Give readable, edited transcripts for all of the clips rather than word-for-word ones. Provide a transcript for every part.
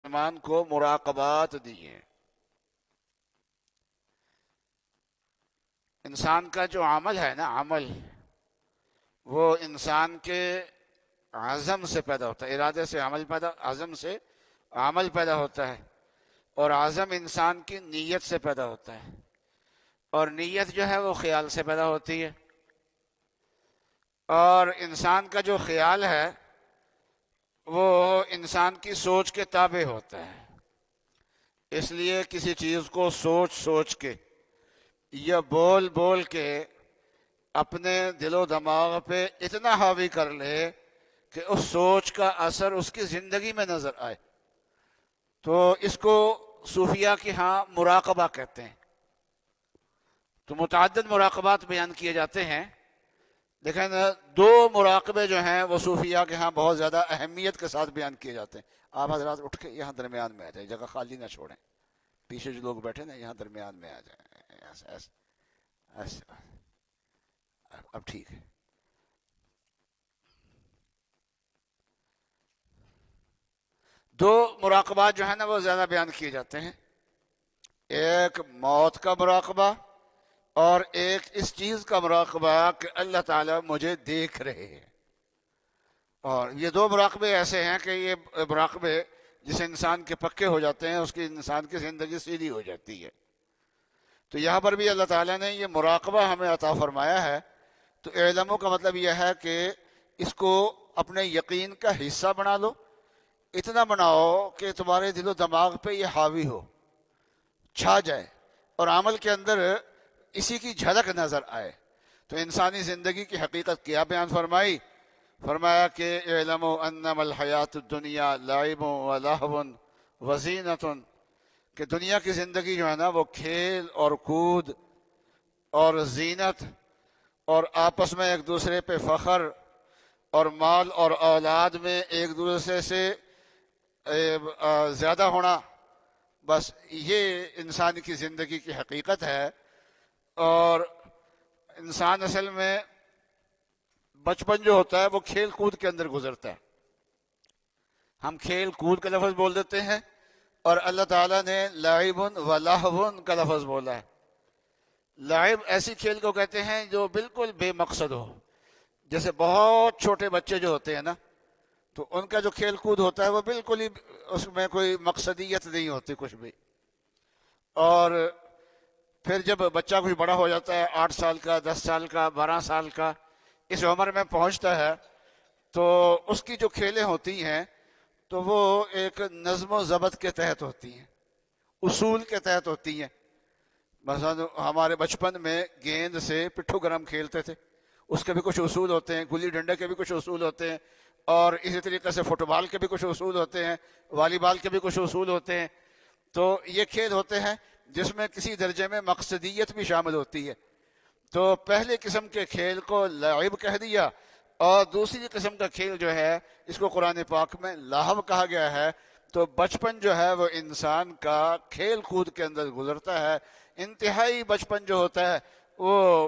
مسلمان کو مراقبات دی ہیں۔ انسان کا جو عمل ہے نا، عمل وہ انسان کے عزم سے پیدا ہوتا ہے، ارادے سے عزم سے عمل پیدا ہوتا ہے، اور عزم انسان کی نیت سے پیدا ہوتا ہے، اور نیت جو ہے وہ خیال سے پیدا ہوتی ہے، اور انسان کا جو خیال ہے وہ انسان کی سوچ کے تابع ہوتا ہے۔ اس لیے کسی چیز کو سوچ سوچ کے یا بول بول کے اپنے دل و دماغ پہ اتنا حاوی کر لے کہ اس سوچ کا اثر اس کی زندگی میں نظر آئے، تو اس کو صوفیہ کے ہاں مراقبہ کہتے ہیں۔ تو متعدد مراقبات بیان کیے جاتے ہیں، لیکن دو مراقبے جو ہیں وہ صوفیہ کے ہاں بہت زیادہ اہمیت کے ساتھ بیان کیے جاتے ہیں۔ آپ حضرات اٹھ کے یہاں درمیان میں آ جائیں، جگہ خالی نہ چھوڑیں، پیچھے جو لوگ بیٹھے نا یہاں درمیان میں آ جائیں۔ ایسے اب ٹھیک ہے۔ دو مراقبات جو ہے نا وہ زیادہ بیان کیے جاتے ہیں، ایک موت کا مراقبہ اور ایک اس چیز کا مراقبہ کہ اللہ تعالیٰ مجھے دیکھ رہے ہیں۔ اور یہ دو مراقبے ایسے ہیں کہ یہ مراقبے جس انسان کے پکے ہو جاتے ہیں اس کی انسان کی زندگی سیدھی ہو جاتی ہے۔ تو یہاں پر بھی اللہ تعالیٰ نے یہ مراقبہ ہمیں عطا فرمایا ہے، تو اعلموا کا مطلب یہ ہے کہ اس کو اپنے یقین کا حصہ بنا لو، اتنا بناؤ کہ تمہارے دل و دماغ پہ یہ حاوی ہو، چھا جائے، اور عمل کے اندر اسی کی جھلک نظر آئے۔ تو انسانی زندگی کی حقیقت کیا بیان فرمائی؟ فرمایا کہ اعلموا انما الحیات الدنیا لعب و لہو و زینۃ، کہ دنیا کی زندگی جو ہے نا وہ کھیل اور کود اور زینت اور آپس میں ایک دوسرے پہ فخر اور مال اور اولاد میں ایک دوسرے سے زیادہ ہونا، بس یہ انسان کی زندگی کی حقیقت ہے۔ اور انسان اصل میں بچپن جو ہوتا ہے وہ کھیل کود کے اندر گزرتا ہے۔ ہم کھیل کود کا لفظ بول دیتے ہیں، اور اللہ تعالیٰ نے لعب و لہو کا لفظ بولا ہے۔ لعب ایسی کھیل کو کہتے ہیں جو بالکل بے مقصد ہو، جیسے بہت چھوٹے بچے جو ہوتے ہیں نا، تو ان کا جو کھیل کود ہوتا ہے وہ بالکل ہی اس میں کوئی مقصدیت نہیں ہوتی کچھ بھی۔ اور پھر جب بچہ کچھ بڑا ہو جاتا ہے، 8 سال کا، 10 سال کا، 12 سال کا، اس عمر میں پہنچتا ہے، تو اس کی جو کھیلیں ہوتی ہیں تو وہ ایک نظم و ضبط کے تحت ہوتی ہیں، اصول کے تحت ہوتی ہیں۔ مثلا ہمارے بچپن میں گیند سے پٹھو گرم کھیلتے تھے، اس کے بھی کچھ اصول ہوتے ہیں، گلی ڈنڈے کے بھی کچھ اصول ہوتے ہیں، اور اسی طریقے سے فٹ بال کے بھی کچھ اصول ہوتے ہیں، والی بال کے بھی کچھ اصول ہوتے ہیں۔ تو یہ کھیل ہوتے ہیں جس میں کسی درجے میں مقصدیت بھی شامل ہوتی ہے۔ تو پہلے قسم کے کھیل کو لعب کہہ دیا، اور دوسری قسم کا کھیل جو ہے اس کو قرآن پاک میں لہو کہا گیا ہے۔ تو بچپن جو ہے وہ انسان کا کھیل کود کے اندر گزرتا ہے، انتہائی بچپن جو ہوتا ہے وہ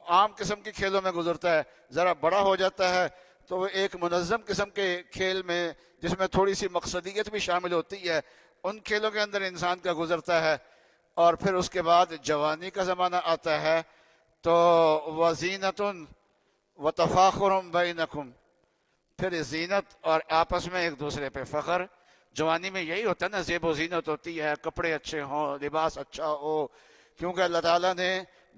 عام قسم کے کھیلوں میں گزرتا ہے، ذرا بڑا ہو جاتا ہے تو وہ ایک منظم قسم کے کھیل میں جس میں تھوڑی سی مقصدیت بھی شامل ہوتی ہے، ان کھیلوں کے اندر انسان کا گزرتا ہے۔ اور پھر اس کے بعد جوانی کا زمانہ آتا ہے، تو وَزِینَةٌ وَتَفَاخُرٌ بَيْنَكُمْ، پھر زینت اور آپس میں ایک دوسرے پہ فخر۔ جوانی میں یہی ہوتا ہے نا، زیب و زینت ہوتی ہے، کپڑے اچھے ہوں، لباس اچھا ہو، کیونکہ اللہ تعالیٰ نے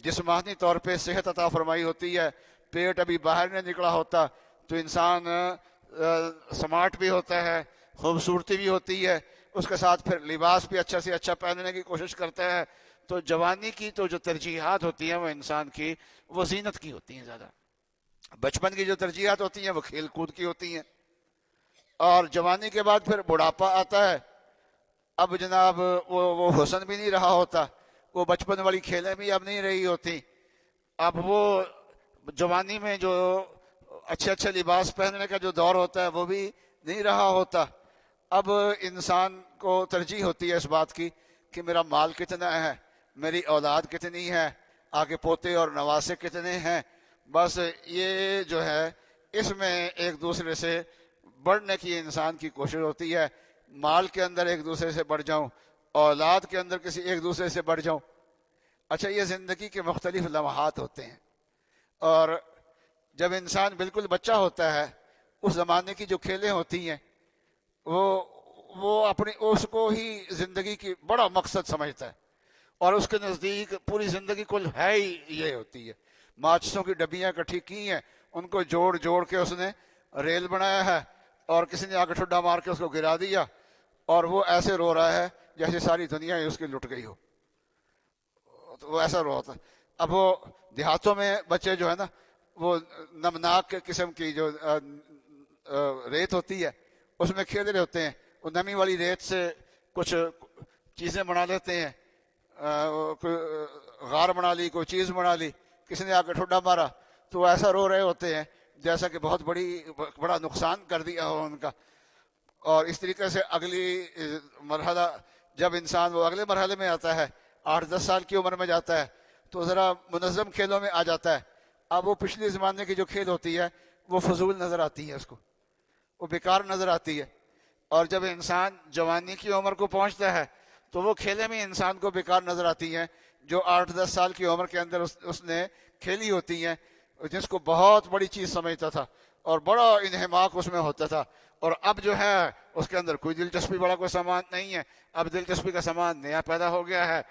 جسمانی طور پہ صحت عطا فرمائی ہوتی ہے، پیٹ ابھی باہر نہیں نکلا ہوتا، تو انسان سمارٹ بھی ہوتا ہے، خوبصورتی بھی ہوتی ہے، اس کے ساتھ پھر لباس بھی اچھا سے اچھا پہننے کی کوشش کرتا ہے۔ تو جوانی کی تو جو ترجیحات ہوتی ہیں وہ انسان کی وہ زینت کی ہوتی ہیں زیادہ، بچپن کی جو ترجیحات ہوتی ہیں وہ کھیل کود کی ہوتی ہیں۔ اور جوانی کے بعد پھر بڑھاپا آتا ہے، اب جناب وہ حسن بھی نہیں رہا ہوتا، وہ بچپن والی کھیلیں بھی اب نہیں رہی ہوتی، اب وہ جوانی میں جو اچھے اچھے لباس پہننے کا جو دور ہوتا ہے وہ بھی نہیں رہا ہوتا۔ اب انسان کو ترجیح ہوتی ہے اس بات کی کہ میرا مال کتنا ہے، میری اولاد کتنی ہے، آگے پوتے اور نواسے کتنے ہیں، بس یہ جو ہے اس میں ایک دوسرے سے بڑھنے کی انسان کی کوشش ہوتی ہے۔ مال کے اندر ایک دوسرے سے بڑھ جاؤں، اولاد کے اندر کسی ایک دوسرے سے بڑھ جاؤں۔ اچھا، یہ زندگی کے مختلف لمحات ہوتے ہیں، اور جب انسان بالکل بچہ ہوتا ہے اس زمانے کی جو کھیلیں ہوتی ہیں وہ اپنی اس کو ہی زندگی کی بڑا مقصد سمجھتا ہے، اور اس کے نزدیک پوری زندگی کل ہے ہی یہ ہوتی ہے۔ ماچسوں کی ڈبیاں اکٹھی کی ہیں، ان کو جوڑ جوڑ کے اس نے ریل بنایا ہے، اور کسی نے آ کے ٹھڈا مار کے اس کو گرا دیا، اور وہ ایسے رو رہا ہے جیسے ساری دنیا ہی اس کی لٹ گئی ہو، تو وہ ایسا رو ہوتا ہے۔ اب وہ دیہاتوں میں بچے جو ہے نا، وہ نمناک قسم کی جو ریت ہوتی ہے اس میں کھیل رہے ہوتے ہیں، وہ نمی والی ریت سے کچھ چیزیں بنا لیتے ہیں، کوئی غار بنا لی، کوئی چیز بنا لی، کسی نے آ کے ٹھڈا مارا، تو وہ ایسا رو رہے ہوتے ہیں جیسا کہ بہت بڑا نقصان کر دیا ہو ان کا۔ اور اس طریقے سے اگلی مرحلہ، جب انسان وہ اگلے مرحلے میں آتا ہے، 8-10 سال کی عمر میں جاتا ہے، تو ذرا منظم کھیلوں میں آ جاتا ہے۔ اب وہ پچھلے زمانے کی جو کھیل ہوتی ہے وہ فضول نظر آتی ہے، اس کو وہ بیکار نظر آتی ہے۔ اور جب انسان جوانی کی عمر کو پہنچتا ہے تو وہ کھیلیں بھی انسان کو بیکار نظر آتی ہیں جو 8-10 سال کی عمر کے اندر اس نے کھیلی ہوتی ہیں، جس کو بہت بڑی چیز سمجھتا تھا اور بڑا انہماک اس میں ہوتا تھا، اور اب جو ہے اس کے اندر کوئی دلچسپی بڑا کوئی سامان نہیں ہے، اب دلچسپی کا سامان نیا پیدا ہو گیا ہے۔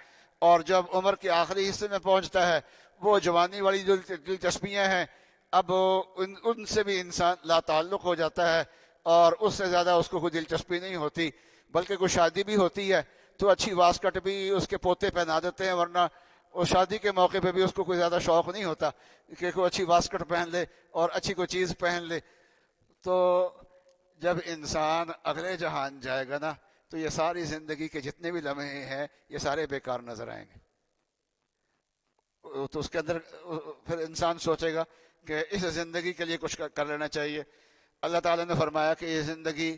اور جب عمر کے آخری حصے میں پہنچتا ہے، وہ جوانی والی جو دلچسپیاں ہیں اب ان سے بھی انسان لا تعلق ہو جاتا ہے، اور اس سے زیادہ اس کو کوئی دلچسپی نہیں ہوتی، بلکہ کوئی شادی بھی ہوتی ہے تو اچھی واسکٹ بھی اس کے پوتے پہنا دیتے ہیں، ورنہ وہ شادی کے موقع پہ بھی اس کو کوئی زیادہ شوق نہیں ہوتا کہ کوئی اچھی واسکٹ پہن لے اور اچھی کوئی چیز پہن لے۔ تو جب انسان اگلے جہان جائے گا نا، تو یہ ساری زندگی کے جتنے بھی لمحے ہیں یہ سارے بیکار نظر آئیں گے۔ تو اس کے اندر پھر انسان سوچے گا کہ اس زندگی کے لیے کچھ کر لینا چاہیے۔ اللہ تعالیٰ نے فرمایا کہ یہ زندگی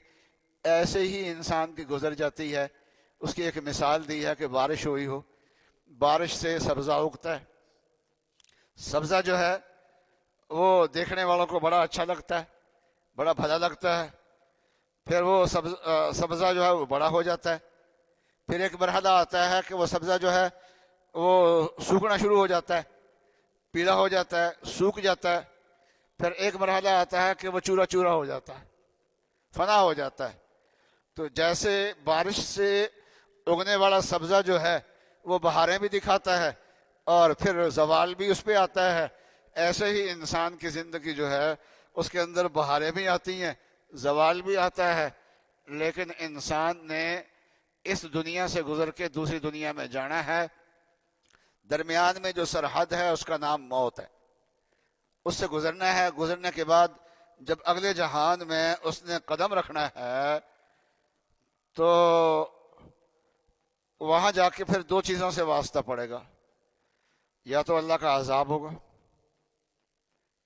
ایسے ہی انسان کی گزر جاتی ہے۔ اس کی ایک مثال دی ہے کہ بارش ہوئی ہو، بارش سے سبزہ اگتا ہے، سبزہ جو ہے وہ دیکھنے والوں کو بڑا اچھا لگتا ہے، بڑا بھلا لگتا ہے، پھر وہ سبزہ جو ہے وہ بڑا ہو جاتا ہے، پھر ایک مرحلہ آتا ہے کہ وہ سبزہ جو ہے وہ سوکھنا شروع ہو جاتا ہے، پیلا ہو جاتا ہے، سوکھ جاتا ہے، پھر ایک مرحلہ آتا ہے کہ وہ چورا چورا ہو جاتا ہے، فنا ہو جاتا ہے۔ تو جیسے بارش سے اگنے والا سبزہ جو ہے وہ بہاریں بھی دکھاتا ہے اور پھر زوال بھی اس پہ آتا ہے، ایسے ہی انسان کی زندگی جو ہے اس کے اندر بہاریں بھی آتی ہیں، زوال بھی آتا ہے، لیکن انسان نے اس دنیا سے گزر کے دوسری دنیا میں جانا ہے۔ درمیان میں جو سرحد ہے اس کا نام موت ہے، اس سے گزرنا ہے۔ گزرنے کے بعد جب اگلے جہان میں اس نے قدم رکھنا ہے تو وہاں جا کے پھر دو چیزوں سے واسطہ پڑے گا، یا تو اللہ کا عذاب ہوگا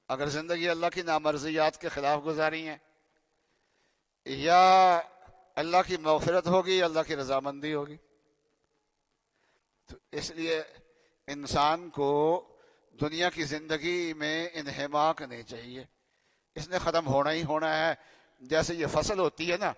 اگر زندگی اللہ کی نامرضیات کے خلاف گزاری ہے، یا اللہ کی مغفرت ہوگی، اللہ کی رضامندی ہوگی۔ تو اس لیے انسان کو دنیا کی زندگی میں انہماک نہیں چاہیے، اس نے ختم ہونا ہی ہونا ہے۔ جیسے یہ فصل ہوتی ہے نا،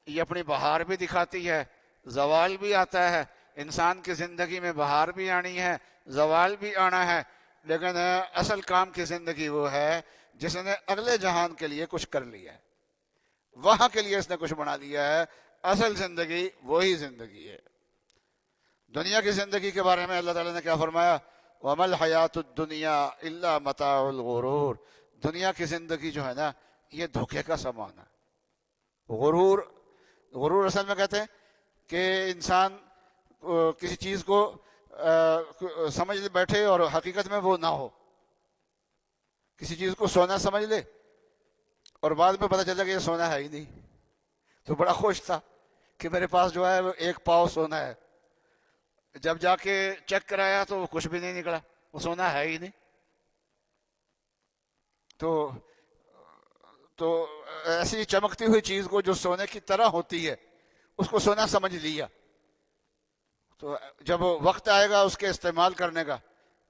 یہ اپنی بہار بھی دکھاتی ہے، زوال بھی آتا ہے۔ انسان کی زندگی میں بہار بھی آنی ہے، زوال بھی آنا ہے، لیکن اصل کام کی زندگی وہ ہے جس نے اگلے جہان کے لیے کچھ کر لیا ہے، وہاں کے لیے اس نے کچھ بنا لیا ہے۔ اصل زندگی وہی زندگی ہے۔ دنیا کی زندگی کے بارے میں اللہ تعالیٰ نے کیا فرمایا؟ وَمَا الْحَيَاةُ الدُّنْيَا إِلَّا مَتَاعُ الْغُرُورِ۔ دنیا کی زندگی جو ہے نا یہ دھوکے کا سامان ہے۔ غرور اصل میں کہتے ہیں کہ انسان کسی چیز کو سمجھ بیٹھے اور حقیقت میں وہ نہ ہو، کسی چیز کو سونا سمجھ لے اور بعد میں پتہ چلا کہ یہ سونا ہے ہی نہیں، تو بڑا خوش تھا کہ میرے پاس جو ہے وہ 1 پاؤ سونا ہے، جب جا کے چیک کرایا تو وہ کچھ بھی نہیں نکلا، وہ سونا ہے ہی نہیں۔ تو ایسی چمکتی ہوئی چیز کو جو سونے کی طرح ہوتی ہے اس کو سونا سمجھ لیا، تو جب وقت آئے گا اس کے استعمال کرنے کا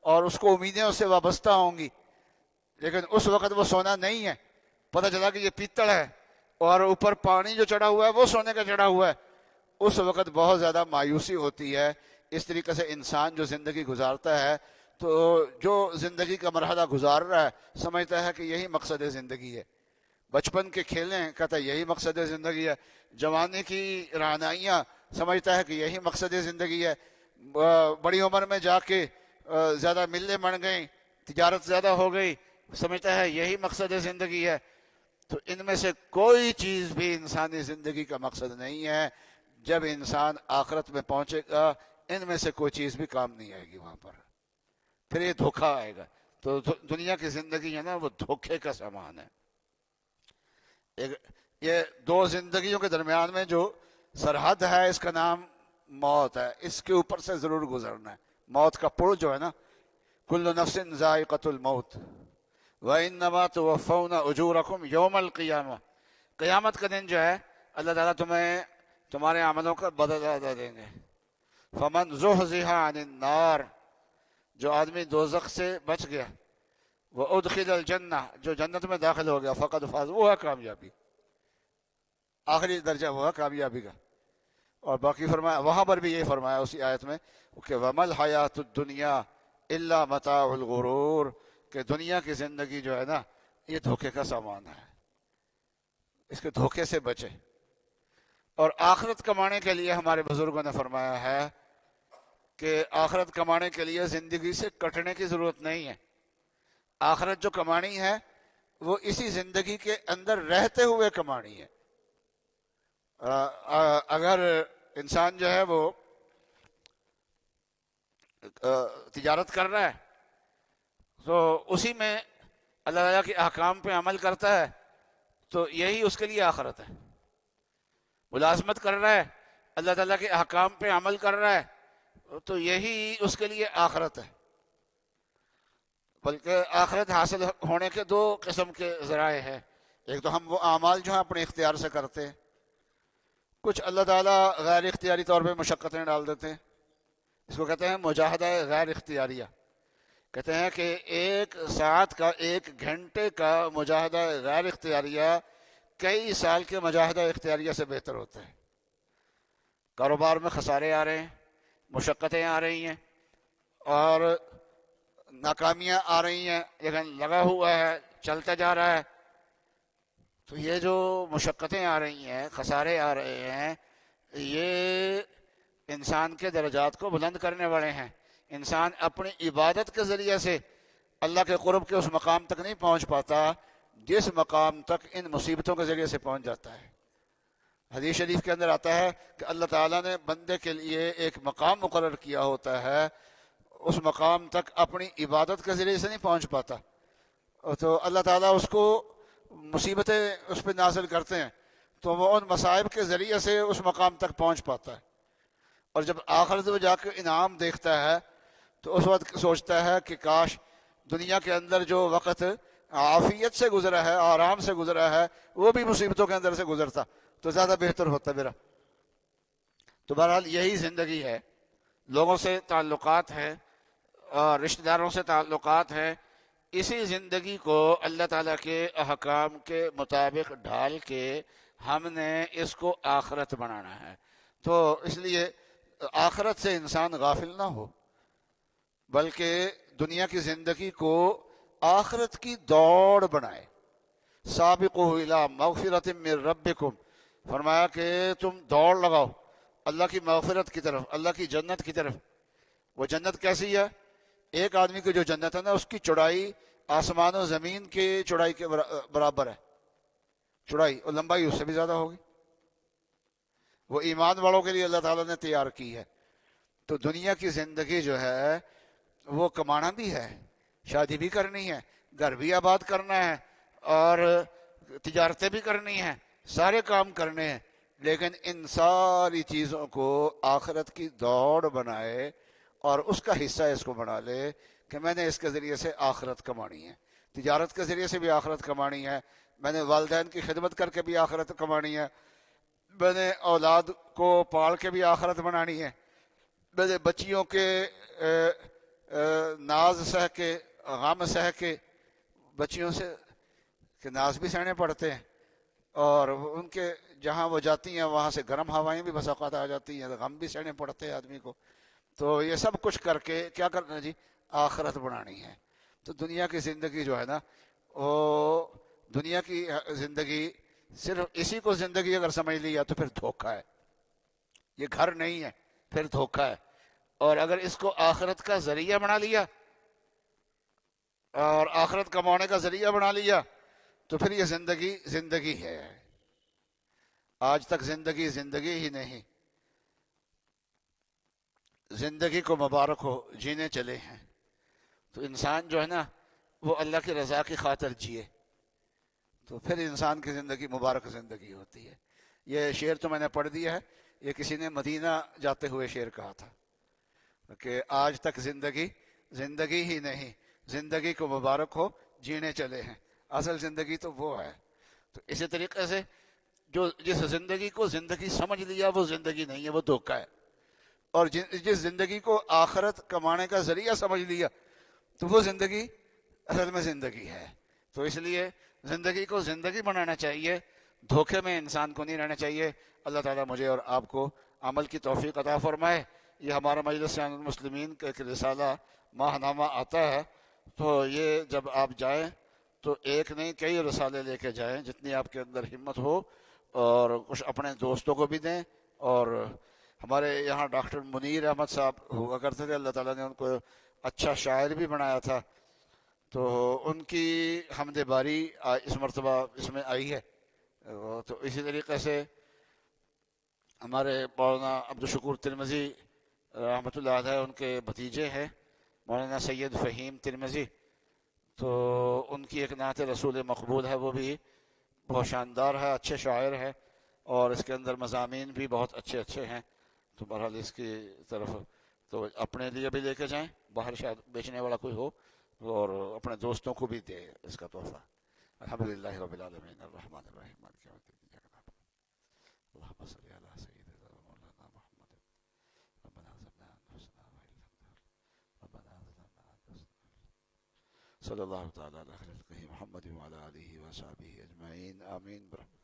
اور اس کو امیدیں اس سے وابستہ ہوں گی، لیکن اس وقت وہ سونا نہیں ہے، پتہ چلا کہ یہ پیتل ہے اور اوپر پانی جو چڑھا ہوا ہے وہ سونے کا چڑھا ہوا ہے، اس وقت بہت زیادہ مایوسی ہوتی ہے۔ اس طریقے سے انسان جو زندگی گزارتا ہے، تو جو زندگی کا مرحلہ گزار رہا ہے سمجھتا ہے کہ یہی مقصد زندگی ہے۔ بچپن کے کھیلیں کہتا ہے یہی مقصد زندگی ہے، جوانی کی رعنائیاں سمجھتا ہے کہ یہی مقصد زندگی ہے، بڑی عمر میں جا کے زیادہ ملیں بڑھ گئیں، تجارت زیادہ ہو گئی، سمجھتا ہے یہی مقصد زندگی ہے۔ تو ان میں سے کوئی چیز بھی انسانی زندگی کا مقصد نہیں ہے۔ جب انسان آخرت میں پہنچے گا ان میں سے کوئی چیز بھی کام نہیں آئے گی وہاں پر، پھر یہ دھوکہ آئے گا۔ تو دنیا کی زندگی ہے نا وہ دھوکے کا سامان ہے۔ یہ دو زندگیوں کے درمیان میں جو سرحد ہے اس کا نام موت ہے، اس کے اوپر سے ضرور گزرنا ہے۔ موت کا پل جو ہے نا، کل نفس ذائقۃ الموت وَإِنَّمَا تُوَفَّوْنَ أُجُورَكُمْ يَوْمَ الْقِيَامَةِ، قیامت کا دن جو ہے اللہ تعالیٰ تمہیں تمہارے عملوں کا بدلہ ادا دیں گے۔ فَمَنْ زُحْزِحَ عَنِ النَّارِ، جو آدمی دوزخ سے بچ گیا، وَأُدْخِلَ الْجَنَّةَ، جو جنت میں داخل ہو گیا، فقد فاز، وہ ہے کامیابی، آخری درجہ وہ ہے کامیابی کا۔ اور باقی فرمایا وہاں پر بھی یہ فرمایا اسی آیت میں کہ وَمَا الْحَيَاةُ الدُّنْيَا إِلَّا مَتَاعُ الْغُرُورِ، کہ دنیا کی زندگی جو ہے نا یہ دھوکے کا سامان ہے، اس کے دھوکے سے بچے۔ اور آخرت کمانے کے لیے ہمارے بزرگوں نے فرمایا ہے کہ آخرت کمانے کے لیے زندگی سے کٹنے کی ضرورت نہیں ہے۔ آخرت جو کمانی ہے وہ اسی زندگی کے اندر رہتے ہوئے کمانی ہے۔ اگر انسان جو ہے وہ تجارت کر رہا ہے تو اسی میں اللہ تعالیٰ کے احکام پہ عمل کرتا ہے تو یہی اس کے لیے آخرت ہے۔ ملازمت کر رہا ہے، اللہ تعالیٰ کے احکام پہ عمل کر رہا ہے تو یہی اس کے لیے آخرت ہے۔ بلکہ آخرت حاصل ہونے کے دو قسم کے ذرائع ہیں۔ ایک تو ہم وہ اعمال جو ہیں اپنے اختیار سے کرتے ہیں، کچھ اللہ تعالیٰ غیر اختیاری طور پہ مشقتیں ڈال دیتے ہیں، اس کو کہتے ہیں مجاہدہ غیر اختیاریہ۔ کہتے ہیں کہ ایک ساعت کا، ایک گھنٹے کا مجاہدہ غیر اختیاریہ کئی سال کے مجاہدہ اختیاریہ سے بہتر ہوتا ہے۔ کاروبار میں خسارے آ رہے ہیں، مشقتیں آ رہی ہیں اور ناکامیاں آ رہی ہیں، لیکن لگا ہوا ہے، چلتا جا رہا ہے، تو یہ جو مشقتیں آ رہی ہیں، خسارے آ رہے ہیں، یہ انسان کے درجات کو بلند کرنے والے ہیں۔ انسان اپنی عبادت کے ذریعے سے اللہ کے قرب کے اس مقام تک نہیں پہنچ پاتا جس مقام تک ان مصیبتوں کے ذریعے سے پہنچ جاتا ہے۔ حدیث شریف کے اندر آتا ہے کہ اللہ تعالیٰ نے بندے کے لیے ایک مقام مقرر کیا ہوتا ہے، اس مقام تک اپنی عبادت کے ذریعے سے نہیں پہنچ پاتا، تو اللہ تعالیٰ اس کو مصیبتیں اس پہ نازل کرتے ہیں تو وہ ان مصائب کے ذریعے سے اس مقام تک پہنچ پاتا ہے۔ اور جب آخرت میں جا کے انعام دیکھتا ہے تو اس وقت سوچتا ہے کہ کاش دنیا کے اندر جو وقت عافیت سے گزرا ہے، آرام سے گزرا ہے، وہ بھی مصیبتوں کے اندر سے گزرتا تو زیادہ بہتر ہوتا میرا۔ تو بہرحال یہی زندگی ہے، لوگوں سے تعلقات ہے اور رشتہ داروں سے تعلقات ہے۔ اسی زندگی کو اللہ تعالیٰ کے احکام کے مطابق ڈھال کے ہم نے اس کو آخرت بنانا ہے۔ تو اس لیے آخرت سے انسان غافل نہ ہو، بلکہ دنیا کی زندگی کو آخرت کی دوڑ بنائے۔ سابقوا الی مغفرۃ من ربکم، فرمایا کہ تم دوڑ لگاؤ اللہ کی مغفرت کی طرف، اللہ کی جنت کی طرف۔ وہ جنت کیسی ہے؟ ایک آدمی کی جو جنت ہے نا اس کی چوڑائی آسمان و زمین کی چوڑائی کے برابر ہے، چوڑائی، اور لمبائی اس سے بھی زیادہ ہوگی۔ وہ ایمان والوں کے لیے اللہ تعالیٰ نے تیار کی ہے۔ تو دنیا کی زندگی جو ہے وہ کمانا بھی ہے، شادی بھی کرنی ہے، گھر بھی آباد کرنا ہے اور تجارتیں بھی کرنی ہیں، سارے کام کرنے ہیں، لیکن ان ساری چیزوں کو آخرت کی دوڑ بنائے اور اس کا حصہ اس کو بنا لے کہ میں نے اس کے ذریعے سے آخرت کمانی ہے، تجارت کے ذریعے سے بھی آخرت کمانی ہے، میں نے والدین کی خدمت کر کے بھی آخرت کمانی ہے، میں نے اولاد کو پال کے بھی آخرت بنانی ہے، میں نے بچیوں کے ناز سہ کے، غم سہ کے، بچیوں سے کہ ناز بھی سہنے پڑتے ہیں، اور ان کے جہاں وہ جاتی ہیں وہاں سے گرم ہوائیں بھی بس اوقات آ جاتی ہیں، غم بھی سہنے پڑتے ہیں آدمی کو. تو یہ سب کچھ کر کے کیا کرنا جی؟ آخرت بنانی ہے. تو دنیا کی زندگی جو ہے نا، وہ دنیا کی زندگی صرف اسی کو زندگی اگر سمجھ لیا تو پھر دھوکہ ہے. یہ گھر نہیں ہے، پھر دھوکہ ہے. اور اگر اس کو آخرت کا ذریعہ بنا لیا اور آخرت کمانے کا ذریعہ بنا لیا تو پھر یہ زندگی زندگی ہے. آج تک زندگی زندگی ہی نہیں. زندگی کو مبارک ہو، جینے چلے ہیں. تو انسان جو ہے نا وہ اللہ کی رضا کی خاطر جیے تو پھر انسان کی زندگی مبارک زندگی ہوتی ہے. یہ شعر تو میں نے پڑھ دیا ہے، یہ کسی نے مدینہ جاتے ہوئے شعر کہا تھا کہ آج تک زندگی زندگی ہی نہیں، زندگی کو مبارک ہو، جینے چلے ہیں. اصل زندگی تو وہ ہے. تو اسی طریقے سے جو جس زندگی کو زندگی سمجھ لیا وہ زندگی نہیں ہے، وہ دھوکہ ہے. اور جس زندگی کو آخرت کمانے کا ذریعہ سمجھ لیا تو وہ زندگی اصل میں زندگی ہے. تو اس لیے زندگی کو زندگی بنانا چاہیے، دھوکے میں انسان کو نہیں رہنا چاہیے. اللہ تعالیٰ مجھے اور آپ کو عمل کی توفیق عطا فرمائے. یہ ہمارا مجلس المسلمین کا ایک رسالہ ماہ نامہ آتا ہے، تو یہ جب آپ جائیں تو ایک نہیں کئی رسالے لے کے جائیں جتنی آپ کے اندر ہمت ہو، اور کچھ اپنے دوستوں کو بھی دیں. اور ہمارے یہاں ڈاکٹر منیر احمد صاحب ہوا کرتے تھے، اللہ تعالیٰ نے ان کو اچھا شاعر بھی بنایا تھا، تو ان کی حمد باری اس مرتبہ اس میں آئی ہے. تو اسی طریقے سے ہمارے مولانا عبدالشکور ترمذی رحمۃ اللہ علیہ ان کے بھتیجے ہیں مولانا سید فہیم ترمذی، تو ان کی ایک نعت رسول مقبول ہے، وہ بھی بہت شاندار ہے، اچھے شاعر ہے، اور اس کے اندر مضامین بھی بہت اچھے اچھے ہیں. تو بہرحال اس کی طرف تو اپنے لیے بھی لے کے جائیں، باہر شاید بیچنے والا کوئی ہو، اور اپنے دوستوں کو بھی دے اس کا تحفہ. الحمدللہ رب العالمین الرحمن الرحیم مالک یوم الدین ایاک نعبد اللهم صل على سيدنا مولانا محمد ربنا ظلمنا انفسنا وان لم تغفر ربنا ظلمنا انفسنا صلی اللہ تعالی علی خیر محمد وعلى آلہ وصحبہ اجمعین آمین برحمتہ.